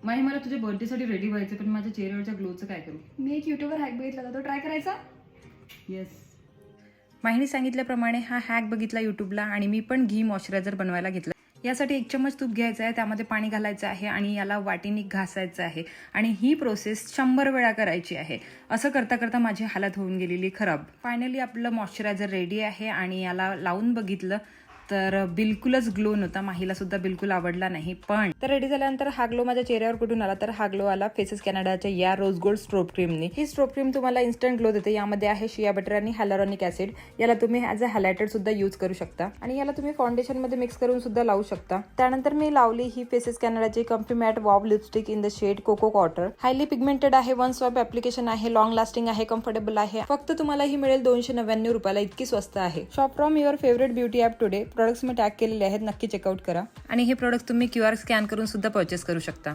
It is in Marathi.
माही मला तुझ्या बर्थडेसाठी रेडी व्हायचं, पण माझ्या चेहऱ्यावरच्या ग्लोचं काय करू? मी एक युट्यूबवर हॅक बघितला होता, तो ट्राय करायचा. येस. माहीने सांगितल्याप्रमाणे हा हॅक बघितला यूट्यूबला आणि मी पण घी मॉइश्चरायझर बनवायला घेतलं. यासाठी 1 चम्मच तूप घ्यायचं आहे, त्यामध्ये पाणी घालायचं आहे आणि याला वाटीने घासायचं आहे आणि ही प्रोसेस 100 वेळा करायची आहे. असं करता करता माझी हालत होऊन गेलेली खराब. फायनली आपलं मॉइश्चरायझर रेडी आहे आणि याला लावून बघितलं तर बिलकुलच ग्लो नव्हता. माहीला सुद्धा बिलकुल आवडला नाही. पण तर रेडी झाल्यानंतर हा ग्लो माझ्या चेहऱ्यावर कुठून आला तर हा ग्लो आला फेसेस कॅनडाच्या या रोज गोल्ड स्ट्रोब क्रीमने. ही स्ट्रोब क्रीम तुम्हाला इन्स्टंट ग्लो देते. यामध्ये आहे शिया बटर आणि हायलुरॉनिक ऍसिड. याला तुम्ही ॲज अ हायलायटर सुद्धा यूज करू शकता आणि याला तुम्ही फाउंडेशन मध्ये मिक्स करून सुद्धा लावू शकता. त्यानंतर मी लावली ही फेसेस कॅनडाची comfy matte wow lipstick in the shade coco couture. Highly pigmented आहे, वन स्वॅप ऍप्लिकेशन आहे, लॉंग लास्टिंग आहे, कम्फर्टेबल आहे. फक्त तुम्हाला ही मिळेल 299 रुपयाला. इतकी स्वस्त आहे. Shop from your favourite beauty app today. Products me tag केलेले आहेत, नक्की चेकआउट करा आणि हे प्रोडक्ट्स तुम्ही QR स्कॅन करून सुद्धा परचेस करू शकता.